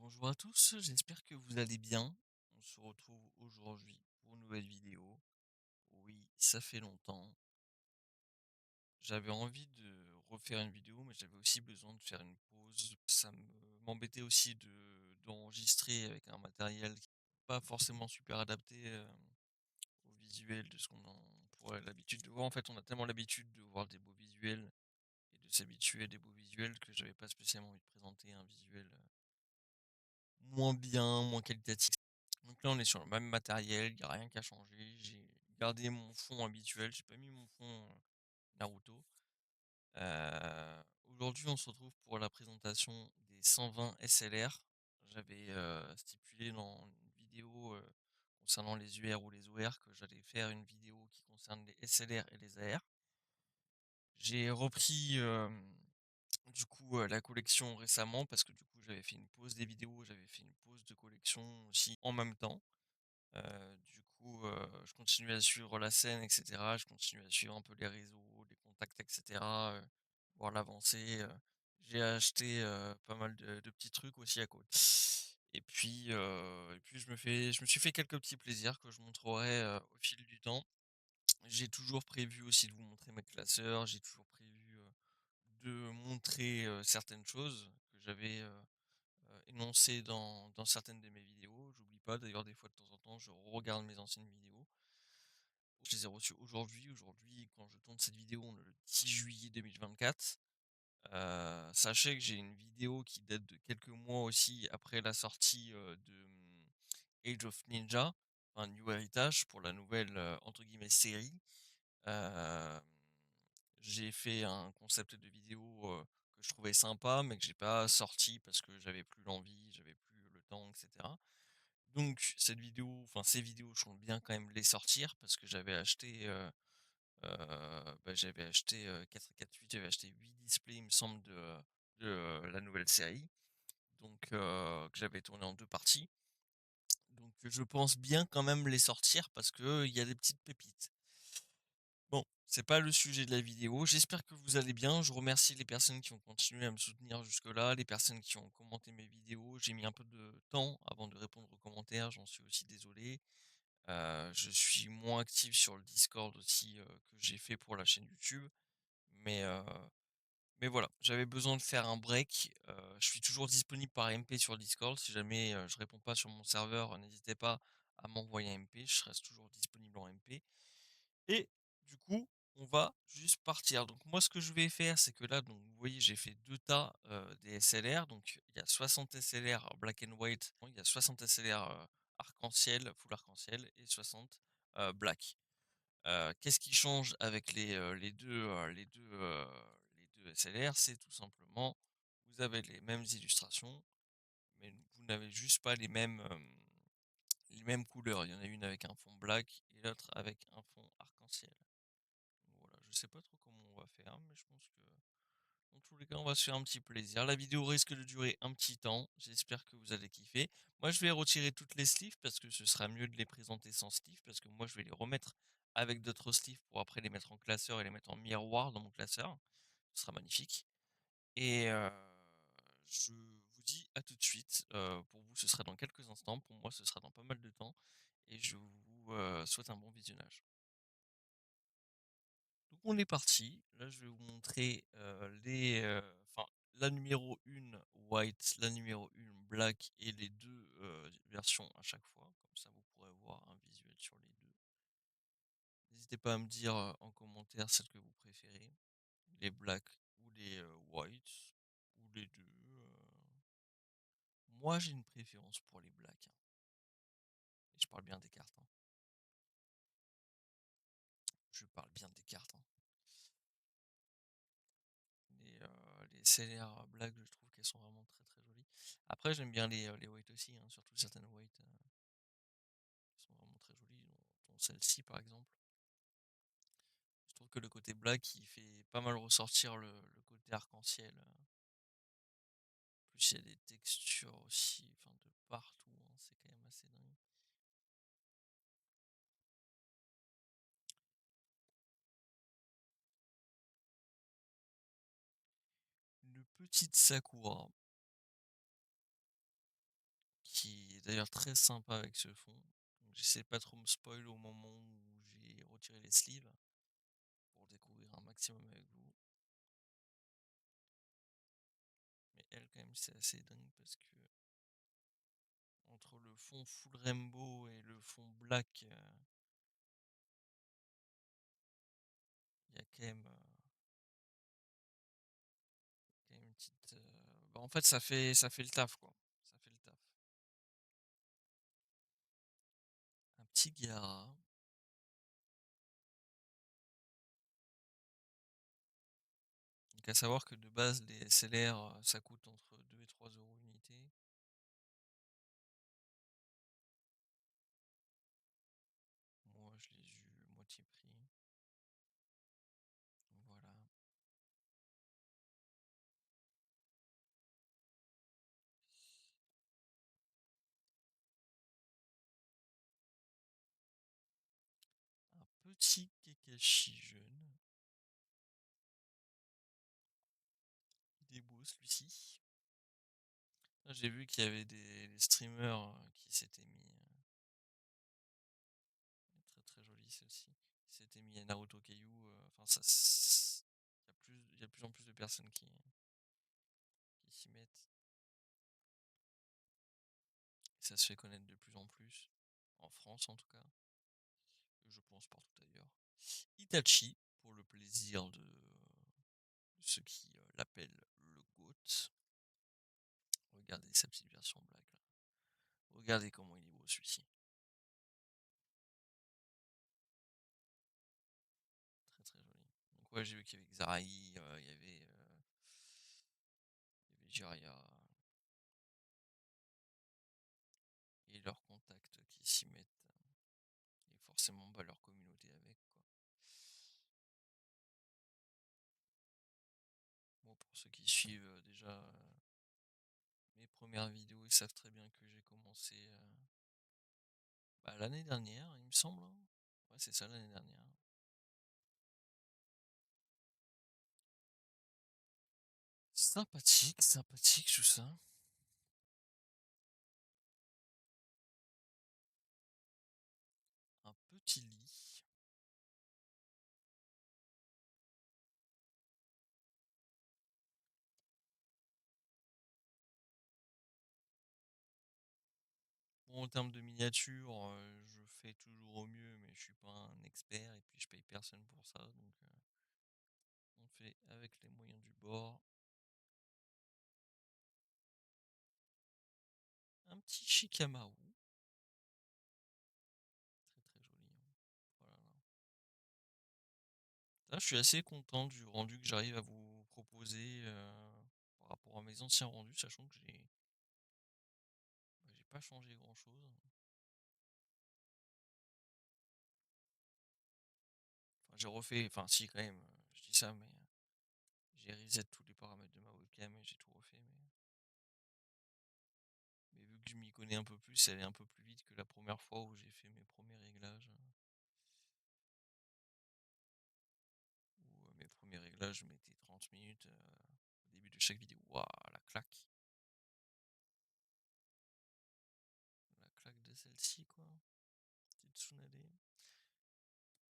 Bonjour à tous, j'espère que vous allez bien. On se retrouve aujourd'hui pour une nouvelle vidéo. Oui, ça fait longtemps. J'avais envie de refaire une vidéo, mais j'avais aussi besoin de faire une pause. M'embêtait aussi d'enregistrer avec un matériel qui n'est pas forcément super adapté au visuel de ce qu'on pourrait l'habitude de voir. En fait, on a tellement l'habitude de voir des beaux visuels et de s'habituer à des beaux visuels que j'avais pas spécialement envie de présenter un visuel moins bien, moins qualitatif. Donc là, on est sur le même matériel, il y a rien qui a changé. J'ai gardé mon fond habituel, j'ai pas mis mon fond, Naruto. Aujourd'hui, on se retrouve pour la présentation des 120 SLR. J'avais, stipulé dans une vidéo, concernant les UR ou les OR que j'allais faire une vidéo qui concerne les SLR et les AR. J'ai repris, du coup, la collection récemment parce que du coup, j'avais fait une pause des vidéos, j'avais fait une pause de collection aussi en même temps. Du coup, je continue à suivre la scène et cetera. Je continue à suivre un peu les réseaux, les contacts et cetera, voir l'avancée. J'ai acheté, pas mal de petits trucs aussi à côté. Et puis je me suis fait quelques petits plaisirs que je montrerai, au fil du temps. J'ai toujours prévu aussi de vous montrer mes classeurs, j'ai toujours prévu, de montrer, certaines choses que j'avais, énoncées dans certaines de mes vidéos. J'oublie pas d'ailleurs des fois de temps en temps, je regarde mes anciennes vidéos. Je les ai reçues aujourd'hui. Aujourd'hui, quand je tourne cette vidéo, on est le 10 juillet 2024. Sachez que j'ai une vidéo qui date de quelques mois aussi après la sortie, Age of Ninja, enfin New Heritage pour la nouvelle, entre guillemets «série». Hem, j'ai fait un concept de vidéo, que je trouvais sympa, mais que j'ai pas sorti parce que j'avais plus l'envie, j'avais plus le temps et cetera. Donc cette vidéo, enfin ces vidéos, je compte bien quand même les sortir parce que j'avais acheté, 448, j'avais acheté 8 displays il me semble la nouvelle série, donc que j'avais tourné en 2 parties. Donc je pense bien quand même les sortir parce qu'il y a des petites pépites. Bon, c'est pas le sujet de la vidéo. J'espère que vous allez bien. Je remercie les personnes qui ont continué à me soutenir jusque-là, les personnes qui ont commenté mes vidéos. J'ai mis un peu de temps avant de répondre aux commentaires, j'en suis aussi désolé. Je suis moins actif sur le Discord aussi, que j'ai fait pour la chaîne YouTube. Mais, heu, mais voilà, j'avais besoin de faire un break. Je suis toujours disponible par MP sur le Discord. Si jamais, je réponds pas sur mon serveur, n'hésitez pas à m'envoyer un MP, je reste toujours disponible en MP. Et du coup, on va juste partir. Donc moi, ce que je vais faire, c'est que là, donc vous voyez, j'ai fait 2 tas, des SLR. Donc il y a 60 SLR black and white, il y a 60 SLR, arc-en-ciel, full arc-en-ciel et 60, black. Qu'est-ce qui change avec les 2 SLR? C'est tout simplement, vous avez les mêmes illustrations, mais vous n'avez juste pas les mêmes couleurs. Il y en a une avec un fond black et l'autre avec un fond arc-en-ciel. Voilà, je sais pas trop comment on va faire, mais je pense que dans tous les cas, on va se faire un petit plaisir. La vidéo risque de durer un petit temps. J'espère que vous allez kiffer. Moi, je vais retirer toutes les sleeves parce que ce sera mieux de les présenter sans sleeve parce que moi, je vais les remettre avec d'autres sleeves pour après les mettre en classeur et les mettre en miroir dans mon classeur. Ce sera magnifique. Et je vous dis à tout de suite. Pour vous, ce sera dans quelques instants. Pour moi, ce sera dans pas mal de temps. Et je vous souhaite un bon visionnage. Donc on est parti. Là, je vais vous montrer, enfin, la numéro 1 white, la numéro 1 black et les 2 versions à chaque fois. Comme ça, vous pourrez voir un visuel sur les 2. N'hésitez pas à me dire, en commentaire celle que vous préférez, les black ou les, white ou les 2. Moi, j'ai une préférence pour les black, hein, et je parle bien des cartes, hein. Je parle bien des cartes, hein. Les CLR black, je trouve qu'elles sont vraiment très, très jolies. Après, j'aime bien les white aussi, hein, surtout certaines white, qui sont vraiment très jolies, dont celle-ci, par exemple. Je trouve que le côté black, il fait pas mal ressortir le côté arc-en-ciel, plus il y a des textures aussi, enfin de partout, hein, c'est quand même assez dingue. Une petite Sakura. d'ailleurs très sympa avec ce fond. Donc j'essaie de pas trop me spoil au moment où j'ai retiré les sleeves pour découvrir un maximum avec vous. Mais elle, quand même, c'est assez dingue parce que entre le fond full rainbow et le fond black, il y a quand même une petite. Bah, en fait, ça fait le taf, quoi. Ça fait le taf. Un petit Gara. Donc à savoir que de base, les SLR, ça coûte entre 2 et 3 euros l'unité. Moi, je les ai eu moitié prix. Voilà. Un petit Kakashi jeune. Il est beau celui-ci. J'ai vu qu'il y avait des streamers qui s'étaient mis. Très très joli celle-ci. Qui s'étaient mis à Naruto Caillou. Enfin, il y a de plus en plus de personnes qui s'y mettent. Et ça se fait connaître de plus en plus. En France en tout cas. Et je pense partout ailleurs. Itachi, pour le plaisir de ceux qui l'appellent le GOAT. Regardez sa petite version black là. Regardez comment il est beau celui-ci. Très très joli. Donc ouais, j'ai vu qu'il y avait Xaraï, il y avait Jiraiya et leurs contacts qui s'y mettent. Et forcément bah, leur communauté avec quoi. Moi pour ceux qui suivent déjà mes premières vidéos, ils savent très bien que j'ai commencé bah, l'année dernière, il me semble, hein. Ouais, c'est ça l'année dernière. Sympathique, sympathique tout ça. Un petit lit. Bon, en termes de miniature, je fais toujours au mieux, mais je suis pas un expert et puis je paye personne pour ça, donc on fait avec les moyens du bord. Un petit Shikamaru, très très joli, hein. Voilà. Là, je suis assez content du rendu que j'arrive à vous proposer par rapport à mes anciens rendus, sachant que j'ai pas changé grand chose. Enfin, j'ai refait, enfin si quand même, je dis ça, mais j'ai reset tous les paramètres de ma webcam et j'ai tout refait. Mais vu que je m'y connais un peu plus, elle est un peu plus vite que la première fois où j'ai fait mes premiers réglages. Où mes premiers réglages, je mettais 30 minutes au début de chaque vidéo. Waouh, la claque. La claque de celle-ci, quoi. Petite Tsunade.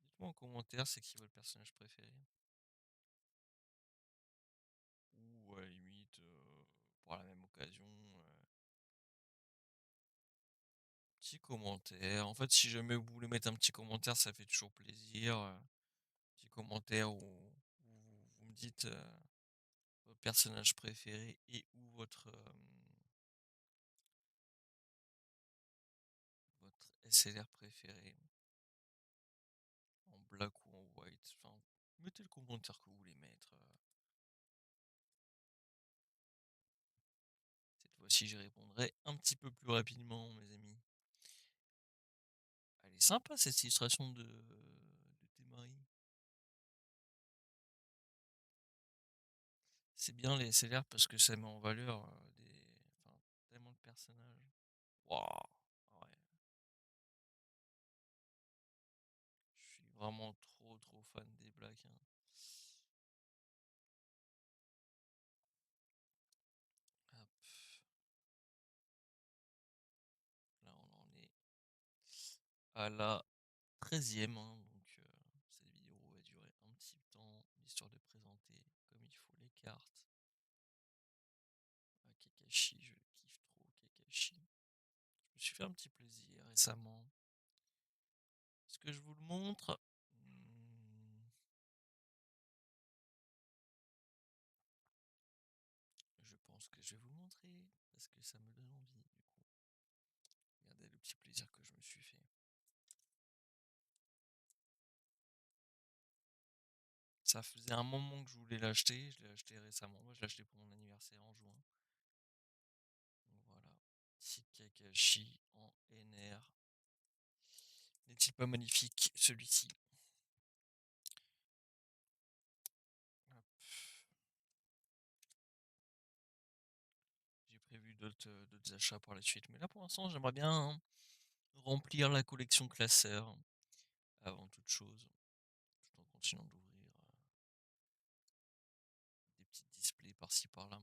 Dites-moi en commentaire c'est qui votre personnage préféré. Ou à la limite, pour la même occasion, petit commentaire. En fait, si jamais vous voulez mettre un petit commentaire, ça fait toujours plaisir. Petit commentaire où vous me dites votre personnage préféré et ou votre SLR préféré. En black ou en white. Enfin, mettez le commentaire que vous voulez mettre. Cette fois-ci, j'y répondrai un petit peu plus rapidement, mes amis. Elle est sympa cette illustration de Temari. C'est bien les SLR parce que ça met en valeur enfin, tellement de personnages. Waouh! Ah ouais. Je suis vraiment trop trop fan des blacks, hein. Hop. à la 13e, hein, donc cette vidéo va durer un petit temps, histoire de présenter comme il faut les cartes. Ah, Kakashi, je kiffe trop Kakashi. Je me suis fait un petit plaisir récemment. Est-ce que je vous le montre? Je pense que je vais vous le montrer parce que ça me donne envie du coup. Regardez le petit plaisir que je me suis fait. Ça faisait un moment que je voulais l'acheter, je l'ai acheté récemment. Moi, je l'ai acheté pour mon anniversaire en juin. Donc voilà, petit Kakashi en NR. N'est-il pas magnifique celui-ci? Hop. J'ai prévu d'autres achats par la suite. Mais là, pour l'instant, j'aimerais bien remplir la collection classeur avant toute chose, tout en continuant d'ouvrir des petits displays par-ci par-là.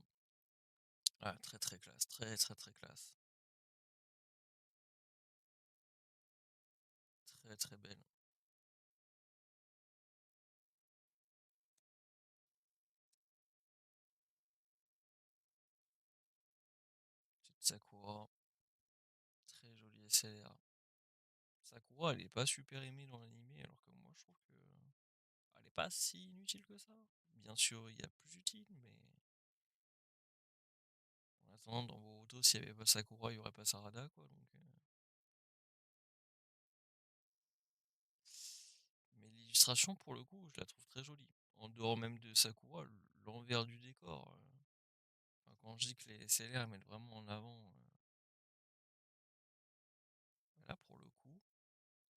Ah, très très classe, très très très classe. Très très belle. Petite Sakura, très jolie SLR. Sakura, elle est pas super aimée dans l'animé, alors que moi je trouve que elle est pas si inutile que ça. Bien sûr, il y a plus utile, mais en attendant, dans Boruto, s'il y avait pas Sakura, il y aurait pas Sarada, quoi. Donc, mais l'illustration, pour le coup, je la trouve très jolie. En dehors même de Sakura, l'envers du décor. Enfin, quand je dis que les SLR mettent vraiment en avant, là pour le coup,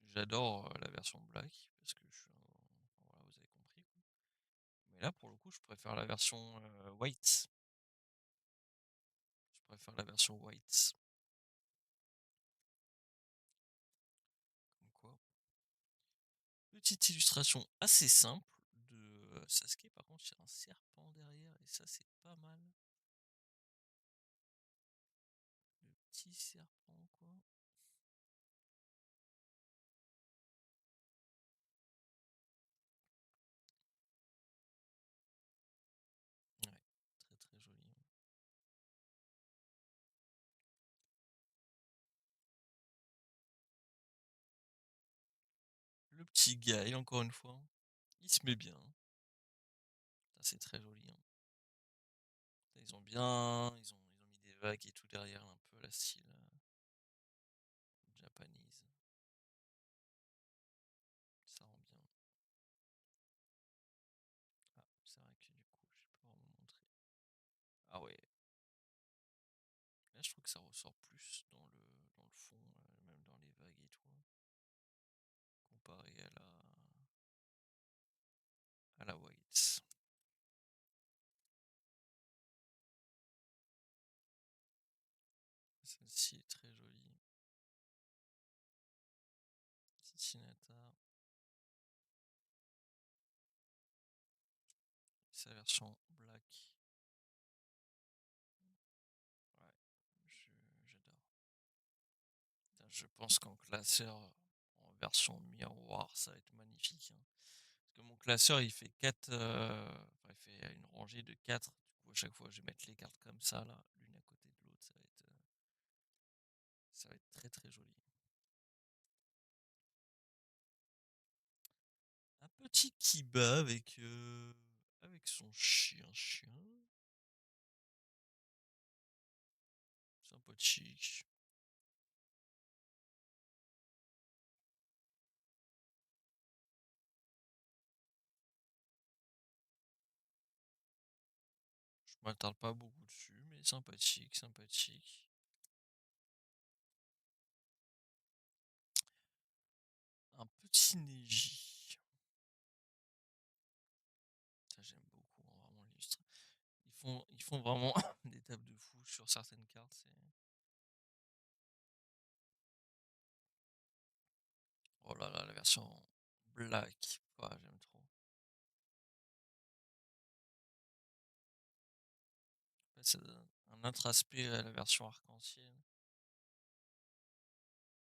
j'adore la version black parce que je suis enfin, voilà, vous avez compris, quoi. Mais là pour le coup, je préfère la version white. Je préfère la version white. Comme quoi. Petite illustration assez simple de Sasuke. Par contre, il y a un serpent derrière et ça, c'est pas mal. Le petit serpent, quoi. Ouais, très très joli. Le petit Guy, encore une fois, il se met bien. Ça, c'est très joli, hein. Ils ont mis des vagues et tout derrière, un peu à la style japanese. Ça rend bien. Ah, c'est vrai que du coup, je vais pouvoir vous montrer. Ah ouais, là je trouve que ça ressort plus dans le fond, même dans les vagues et tout, comparé à la white. Celle-ci est très jolie. Petite Hinata. Sa version black. Ouais, j'adore. Je pense qu'en classeur, en version miroir, ça va être magnifique, hein. Parce que mon classeur, il fait 4, enfin, il fait une rangée de 4. Du coup, à chaque fois, je vais mettre les cartes comme ça, là, l'une à côté de l'autre. Ça va être très très joli. Un petit Kiba avec son chien. Sympathique. Je m'attarde pas beaucoup dessus, mais sympathique, sympathique. Un petit Neji. Ça, j'aime beaucoup, hein, vraiment l'illustre. Ils font vraiment des tables de fou sur certaines cartes. Oh là là, la version black. Ouais, j'aime trop. En fait, ça donne un autre aspect à la version arc-en-ciel.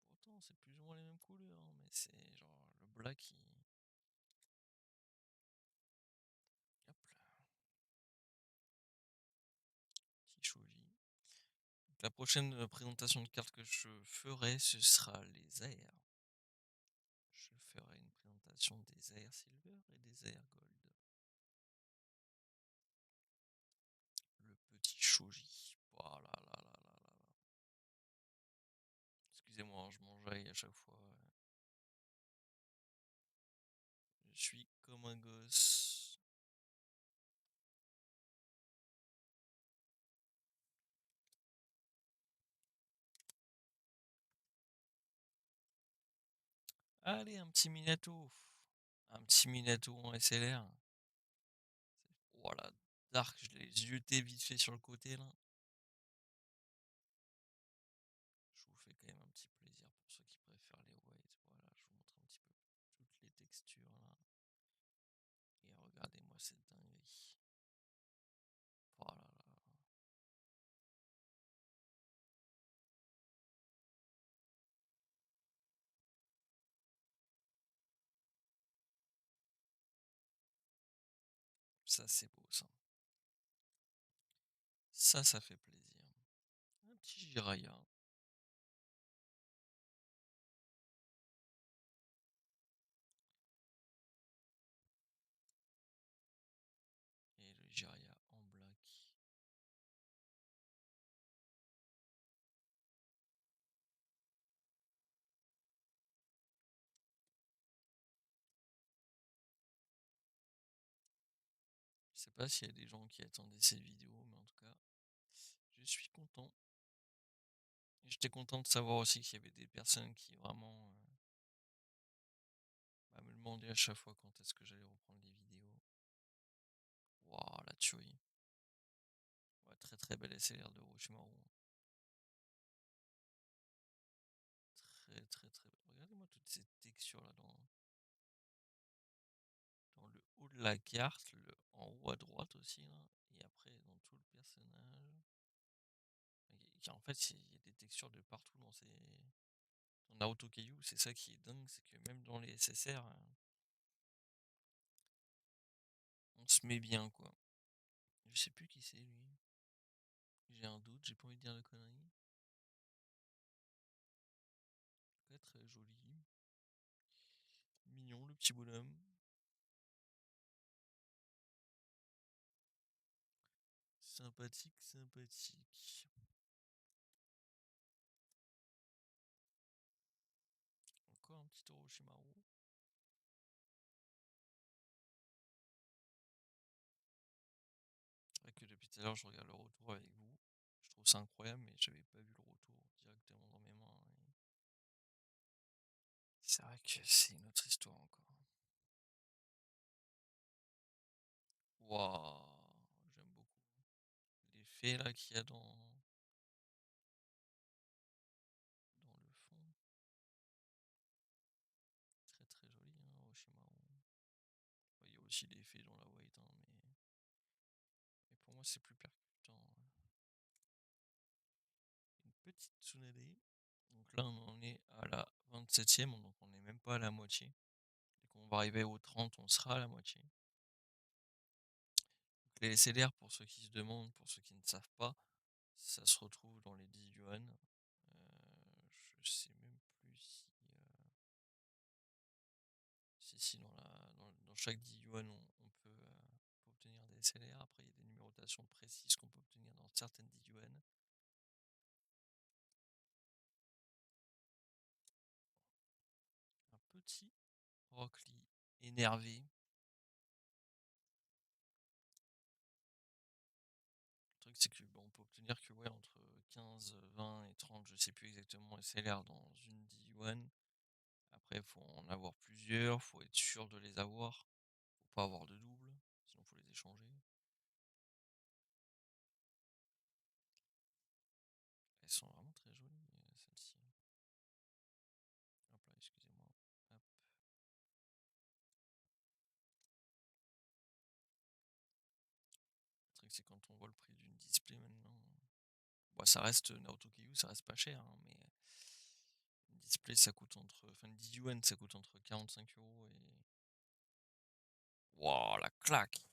Pourtant, c'est plus exactement les mêmes couleurs, hein, mais c'est genre le black qui hop là, qui choisit. Donc la prochaine, présentation de cartes que je ferai, ce sera les AR. Je ferai une présentation des AR Silver et des AR Gold. Le petit shoji. Oh là là là là là là. Excusez-moi, hein, je m'enjaille à chaque fois. Je suis comme un gosse. Allez, un petit Minato. Un petit Minato en SLR. Voilà, Dark, je l'ai jeté vite fait sur le côté là. Je vous fais quand même un petit plaisir pour ceux qui préfèrent les whites. Voilà, je vous montre un petit peu toutes les textures là. Et regardez-moi cette dinguerie. Voilà, là, là. Ça c'est beau ça. Ça fait plaisir. Un petit Jiraya. Et le Jiraya en black. Je sais pas s'il y a des gens qui attendaient ces vidéos, mais en tout cas, je suis content. Et j'étais content de savoir aussi qu'il y avait des personnes qui vraiment me demandaient à chaque fois quand est-ce que j'allais reprendre les vidéos. Waouh, la tuerie. Ouais, très très belle SLR de Orochimaru. Très très très belle. Regardez-moi toutes ces textures là dans le haut de la carte, en haut à droite aussi là, et après dans tout le personnage. En fait, il y a des textures de partout dans Naruto Keiyu, c'est ça qui est dingue, c'est que même dans les SSR, on se met bien quoi. Je sais plus qui c'est lui. J'ai un doute, j'ai pas envie de dire de conneries. Très très joli. Mignon le petit bonhomme. Sympathique, sympathique. Encore un petit Orochimaru. C'est vrai que depuis tout à l'heure, je regarde le retour avec vous. Je trouve ça incroyable, mais j'avais pas vu le retour directement dans mes mains. C'est vrai que c'est une autre histoire encore. Waouh, j'aime beaucoup. L'effet là qu'il y a dans le fond. Très très joli, hein, Orochimaru. Enfin, il y a aussi l'effet dans la white, hein, mais pour moi c'est plus percutant. Une petite Tsunade. Donc là on en est à la 27e, donc on n'est même pas à la moitié. Dès qu'on va arriver au 30, on sera à la moitié. Donc les SLR, pour ceux qui se demandent, pour ceux qui ne savent pas, ça se retrouve dans les 10 yuan. Je sais même plus si dans chaque 10 yuan peut obtenir des SLR. Après, il y a des numérotations précises qu'on peut obtenir dans certaines 10 yuan. Un petit Rock Lee énervé. Le truc, c'est que on peut obtenir que ouais, entre 15, 20 et 30, je sais plus exactement, SLR dans une 10 yuan. Après, il faut en avoir plusieurs, faut être sûr de les avoir. Faut pas avoir de double, sinon faut les échanger. Elles sont vraiment très jolies, celles-ci. Hop là, excusez-moi. Hop. Le truc, c'est quand on voit le prix d'une display maintenant. Bon, ça reste Naoto Keiyu, ça reste pas cher, hein, mais une display, ça coûte entre enfin une 10 yuan, ça coûte entre 45 € et waouh, la claque!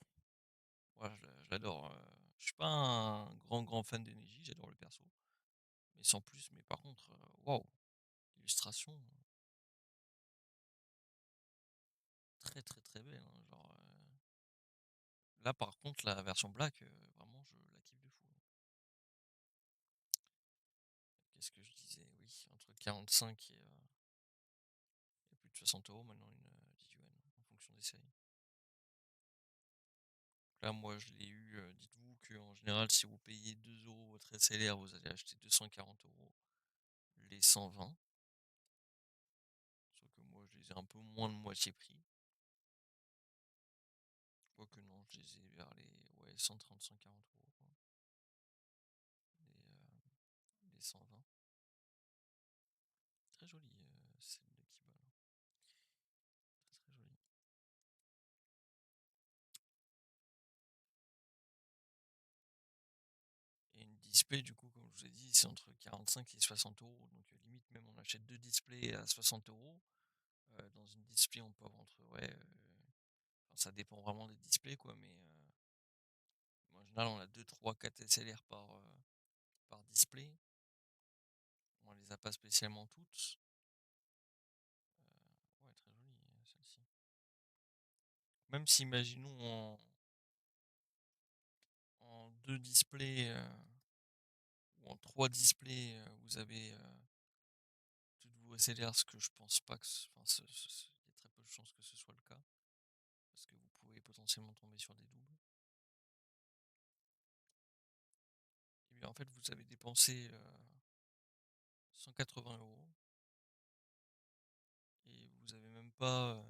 Ouais, je l'adore, je suis pas un grand fan d'Enneji, j'adore le perso, mais sans plus. Mais par contre, waouh, l'illustration, très, très, très belle, hein, genre, là par contre la version black, vraiment je la kiffe de fou, hein. Qu'est-ce que je disais? Oui, entre 45 et plus de 60 € maintenant une, 10 yuan en fonction des séries. Là, moi, je l'ai eu, dites-vous qu'en général, si vous payez 2 € votre SLR, vous allez acheter 240 € les 120. Sauf que moi, je les ai un peu moins de moitié prix. Quoique non, je les ai vers les ouais, 135-140 € quoi. Les 120. Très joli, celle de Kibal. Très très joli. Et une display, du coup, comme je vous ai dit, c'est entre 45 et 60 €. Donc limite, même on achète deux displays à 60 €. Dans une display, on peut avoir entre ouais, enfin, ça dépend vraiment des displays quoi, mais en général, on a 2 3 4 SLR par display. On les a pas spécialement toutes. Ouais, très jolie celle-ci. Même si, imaginons en 2 displays ou en 3 displays, vous avez toutes vos SLR, ce que je pense pas que enfin, il y a très peu de chances que ce soit le cas, parce que vous pouvez potentiellement tomber sur des doubles. Et bien en fait, vous avez dépensé 180 € et vous avez même pas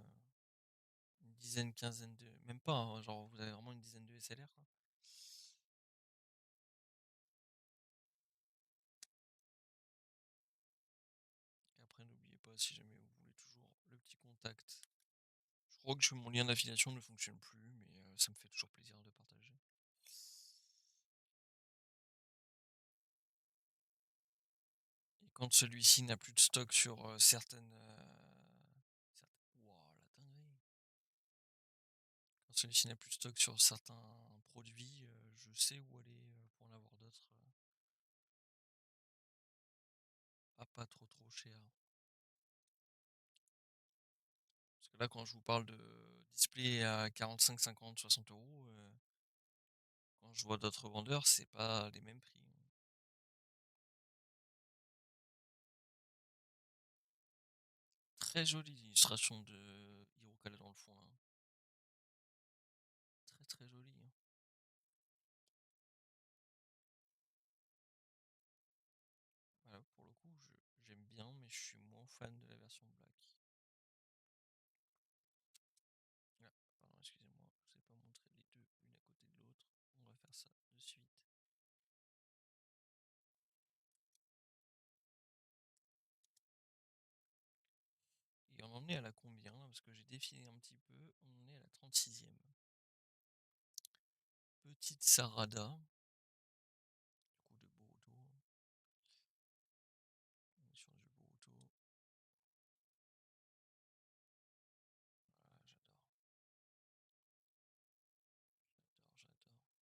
une dizaine, quinzaine de. Même pas, hein, genre vous avez vraiment une dizaine de SLR quoi. Et après, n'oubliez pas, si jamais vous voulez toujours le petit contact. Je crois que mon lien d'affiliation ne fonctionne plus, mais ça me fait toujours plaisir de partager. Et quand celui-ci n'a plus de stock sur Wouah, la dinguerie! Quand celui-ci n'a plus de stock sur certains produits, je sais où aller pour en avoir d'autres à pas trop trop cher. Parce que là, quand je vous parle de display à 45, 50, 60 €, quand je vois d'autres vendeurs, c'est pas les mêmes prix, hein. Très jolie l'illustration de Hirokala dans le fond là, hein. Très très jolie, hein. Voilà, pour le coup, j'aime bien, mais je suis moins fan de la version black. Ah, pardon, excusez-moi, je vous ai pas montré les deux, une à côté de l'autre. On va faire ça de suite. Et on en est à la combien là? Parce que j'ai défilé un petit peu. On en est à la 36e. Petite Sarada. Du coup de Boruto. On est sur du Boruto. Voilà, j'adore. J'adore, j'adore.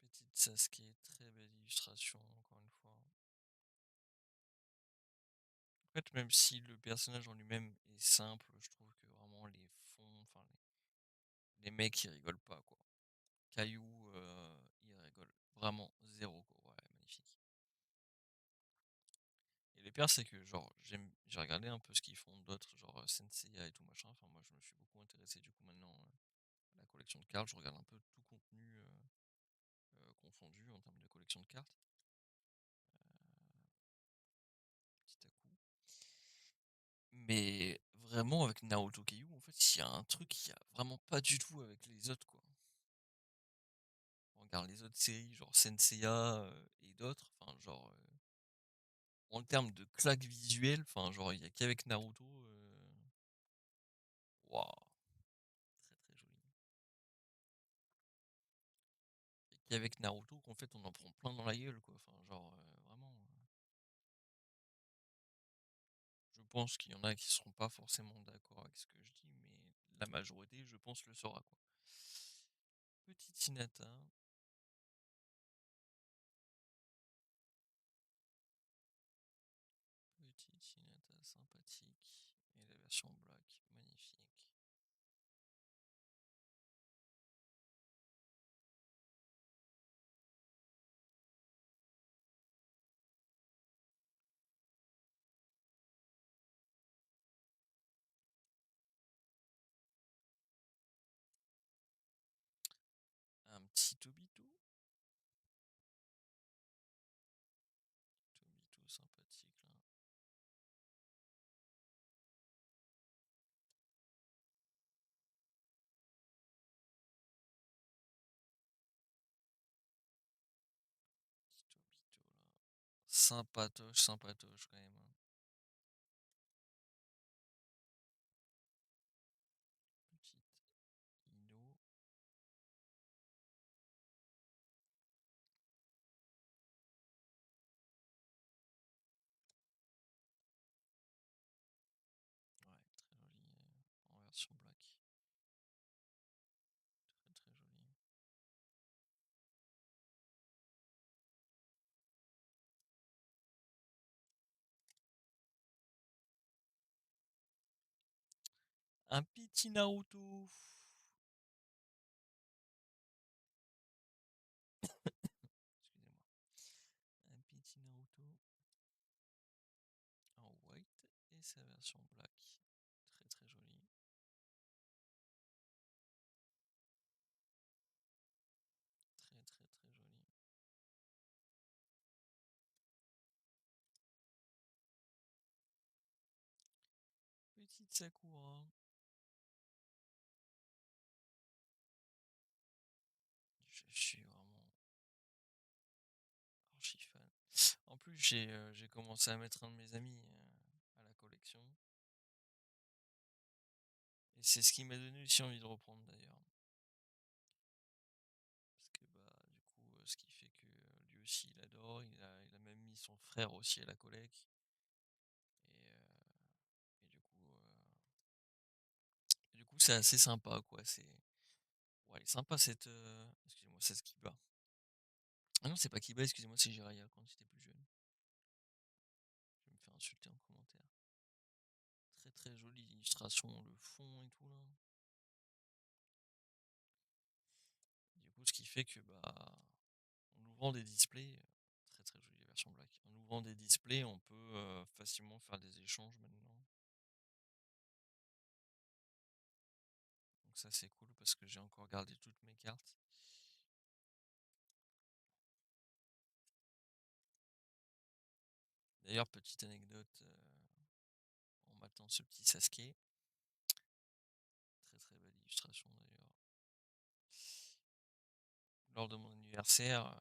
Petite Sasuke, très belle illustration, encore une fois. En fait, même si le personnage en lui-même est simple, je trouve que vraiment les fonds, enfin les mecs ils rigolent pas quoi. Caillou, il rigole vraiment zéro quoi. Ouais, magnifique. Et le pire c'est que genre j'ai regardé un peu ce qu'ils font d'autres, genre Senseiya et tout machin. Enfin moi je me suis beaucoup intéressé du coup maintenant à la collection de cartes. Je regarde un peu tout contenu confondu en termes de collection de cartes. Petit à coup. Mais vraiment avec Naruto Keiyu, en fait, il y a un truc qu'il y a vraiment pas du tout avec les autres, quoi. On regarde les autres séries, genre Senseiya et d'autres, enfin, genre, en termes de claque visuelle, enfin, genre, il y a qu'avec Naruto, waouh, très très joli. qu'avec Naruto qu'en fait on en prend plein dans la gueule, quoi. Enfin, genre, vraiment, je pense qu'il y en a qui seront pas forcément d'accord avec ce que je dis, mais la majorité, je pense, le saura, quoi. Petite Hinata, petite Hinata sympathique, et la version black, magnifique. Un petit Tobito, Tobito sympathique là. Petit Tobito là. Sympatoche, sympatoche quand même, hein. Petite Ino. Ouais, très joli en version black. Très très joli. Un petit Naruto. Excusez-moi. Un petit Naruto en white et sa version black. Très très joli. Très très très joli. Petite Sakura. Je suis vraiment archi fan. En plus, j'ai commencé à mettre un de mes amis à la collection. Et c'est ce qui m'a donné aussi envie de reprendre d'ailleurs. Parce que bah du coup, ce qui fait que lui aussi il adore, il a même mis son frère aussi à la collect. Et du coup c'est assez sympa quoi. Ouais, elle est sympa cette excusez-moi, c'est Kiba. Ah non, c'est pas Kiba, excusez-moi, c'est Jiraiya quand j'étais plus jeune. Je vais me faire insulter en commentaire. Très très jolie illustration, le fond et tout là. Du coup, ce qui fait que bah en ouvrant des displays, très très jolie version black. En ouvrant des displays, on peut facilement faire des échanges maintenant. Donc ça c'est cool parce que j'ai encore gardé toutes mes cartes. D'ailleurs, petite anecdote en matant ce petit Sasuke. Très très belle illustration d'ailleurs. Lors de mon anniversaire,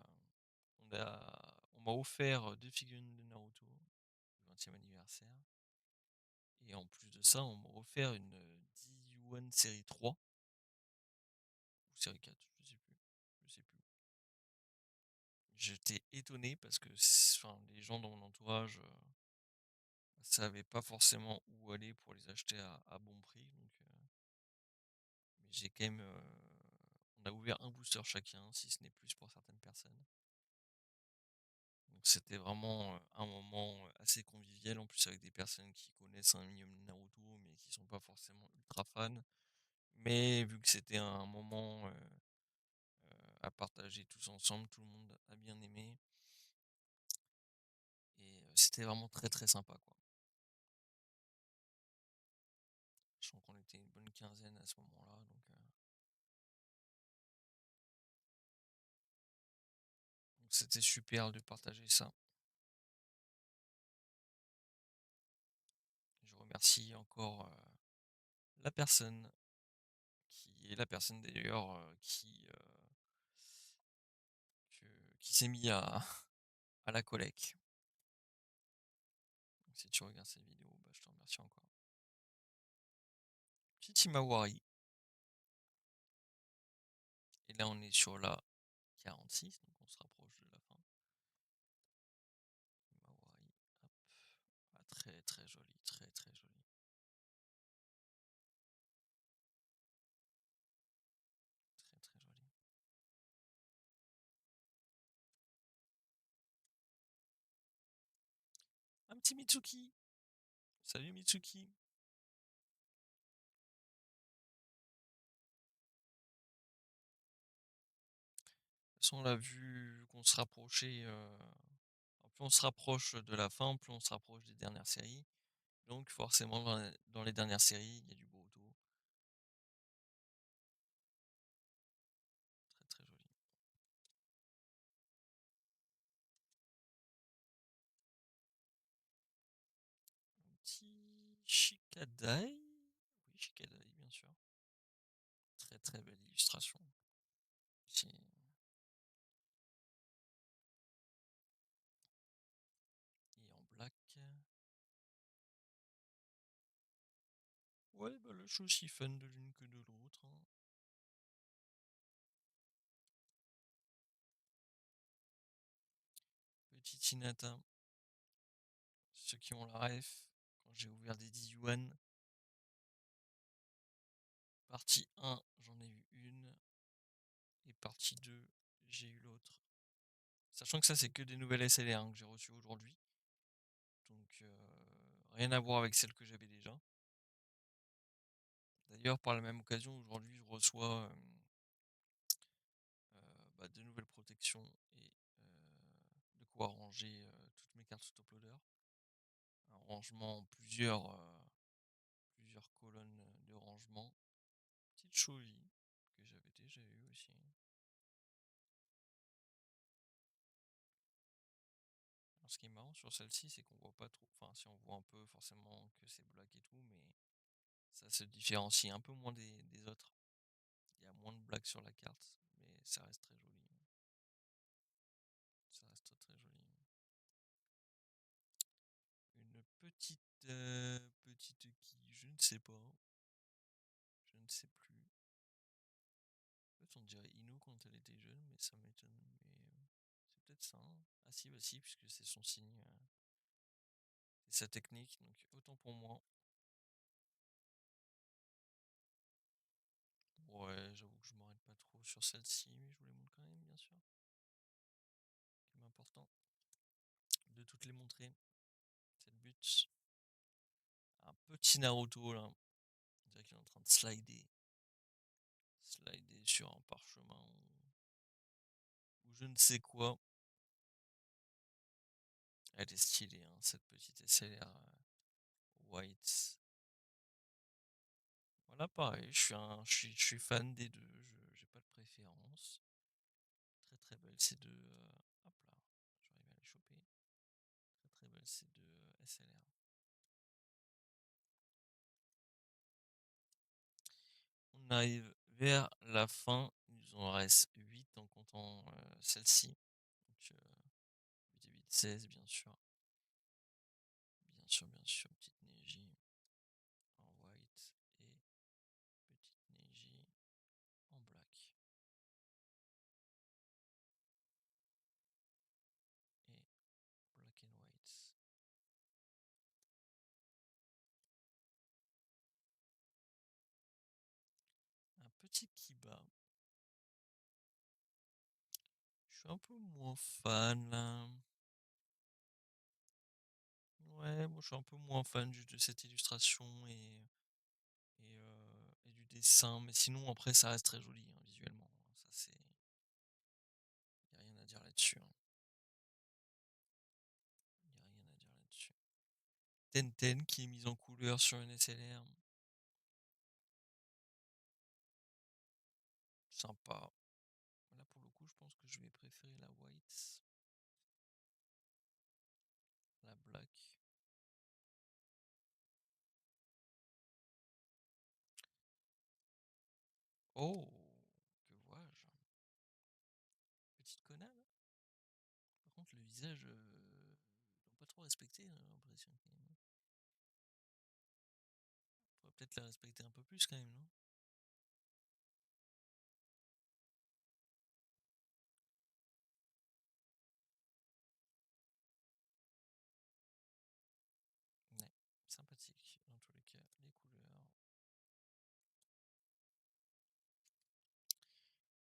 on m'a offert deux figurines de Naruto, le 20e anniversaire. Et en plus de ça, on m'a offert une D1 série 3 ou série 4, je sais plus. Je sais plus. J'étais étonné parce que enfin, les gens dans mon entourage savaient pas forcément où aller pour les acheter à bon prix. Donc, mais j'ai quand même. On a ouvert un booster chacun, si ce n'est plus pour certaines personnes. Donc c'était vraiment un moment assez convivial, en plus avec des personnes qui connaissent un minimum de Naruto, mais qui sont pas forcément ultra fans. Mais vu que c'était un moment à partager tous ensemble, tout le monde a bien aimé. Et c'était vraiment très très sympa quoi. Je sens qu'on était une bonne quinzaine à ce moment-là, donc c'était super de partager ça. Je remercie encore la personne qui est la personne d'ailleurs qui s'est mis à la collecte. Donc si tu regardes cette vidéo, bah, je te remercie encore. Petit Himawari. Et là on est sur la 46, donc on se rapproche de la fin. Mawaii, hop. Ah, très très joli, très très joli. Très très joli. Un petit Mitsuki. Salut Mitsuki. De toute façon, on l'a vu qu'on se rapprochait. Plus on se rapproche de la fin, plus on se rapproche des dernières séries. Donc forcément, dans les dernières séries, il y a du Boruto. Très très joli. Un petit Shikadai. Oui, Shikadai, bien sûr. Très très belle illustration. C'est- Et en black. Ouais, bah là, je suis aussi fan de l'une que de l'autre, hein. Petit Hinata. Ceux qui ont la ref, quand j'ai ouvert des 10 yuan, partie 1, j'en ai eu une. Et partie 2, j'ai eu l'autre. Sachant que ça, c'est que des nouvelles SLR hein, que j'ai reçues aujourd'hui. Donc, rien à voir avec celles que j'avais déjà. D'ailleurs, par la même occasion, aujourd'hui, je reçois bah, de nouvelles protections et de quoi ranger toutes mes cartes top loader. Un rangement en plusieurs colonnes de rangement. Petite Shoji que j'avais déjà eu aussi. Alors, ce qui est marrant sur celle-ci, c'est qu'on voit pas trop. Enfin, si on voit un peu, forcément que c'est black et tout, mais ça se différencie un peu moins des autres. Il y a moins de black sur la carte, mais ça reste très joli. Ça reste très joli. Une petite qui, je ne sais pas. Je ne sais plus. En fait, on dirait Ino quand elle était jeune, mais ça m'étonne. Mais c'est peut-être ça, hein. Ah si, bah si, puisque c'est son signe. C'est sa technique, donc autant pour moi. Ouais, j'avoue que je m'arrête pas trop sur celle-ci, mais je vous les montre quand même, bien sûr. C'est important de toutes les montrer. C'est le but. Un petit Naruto là. On dirait qu'il est en train de slider. Slider sur un parchemin ou je ne sais quoi. Elle est stylée, hein, cette petite SLR white. Voilà, pareil, je suis fan des deux. J'ai pas de préférence. Très très belle ces deux. Hop là, j'arrive à les choper. Très très belle ces deux SLR. On arrive vers la fin. Il nous en reste 8 en comptant celle-ci. Donc 8 et 8, 16 bien sûr. Bien sûr, bien sûr. Petite Neji en white et petite Neji en black. Et black and white. Un petit Kiba. Je suis un peu moins fan là. Ouais, moi je suis un peu moins fan juste de cette illustration et du dessin. Mais sinon, après, ça reste très joli hein, visuellement. Ça, c'est. Y a rien à dire là-dessus, hein. Y a rien à dire là-dessus. Tenten qui est mise en couleur sur une SLR. Sympa. Là, pour le coup, je pense que je vais préférer la white. La black. Oh, que vois-je? Petite connasse. Par contre, le visage, ils l'ont pas trop respecté, j'ai l'impression quand même. Faudrait peut-être la respecter un peu plus quand même, non?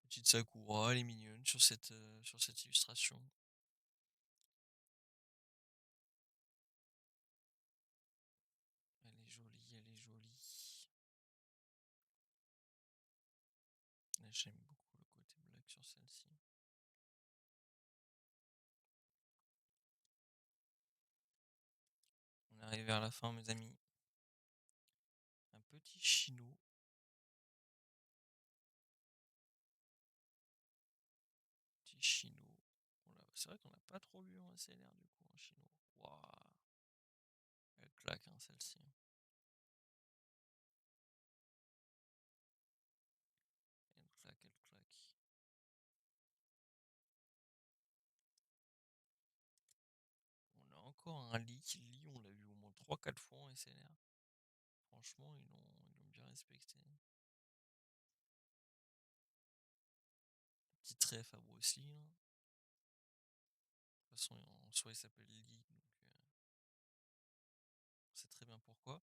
Petite Sakura, elle est mignonne sur cette illustration. Elle est jolie, elle est jolie. Et j'aime beaucoup le côté black sur celle-ci. On est arrivé à la fin, mes amis. Un petit chino. Petit chino. C'est vrai qu'on n'a pas trop vu en SLR du coup, un chino. Waouh. Elle claque, hein, celle-ci. Elle claque, elle claque. On a encore un lit. Lit, on l'a vu au moins 3-4 fois en SLR. Franchement, ils l'ont bien respecté. Petit trèfle à Bruce Lee, là. De toute façon, en soi, il s'appelle Lee, donc on sait très bien pourquoi.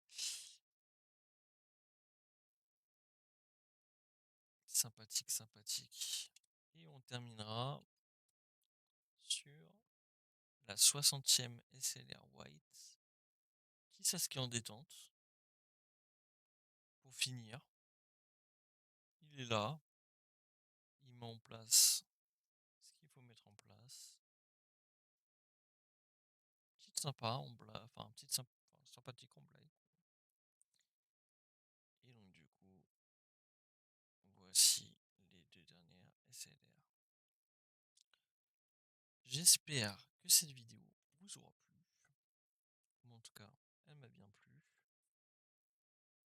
Sympathique, sympathique. Et on terminera sur la 60e SLR White qui s'inscrit en détente. Pour finir, il est là. Il met en place ce qu'il faut mettre en place. Petite sympa en blague, enfin sympathique en blague. Et donc du coup, voici les deux dernières SLR. J'espère que cette vidéo vous aura plu. En tout cas, elle m'a bien plu.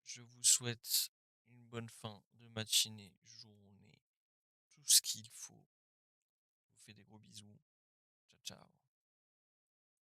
Je vous souhaite une bonne fin de matinée, journée, tout ce qu'il faut. Je vous fais des gros bisous. Ciao, ciao.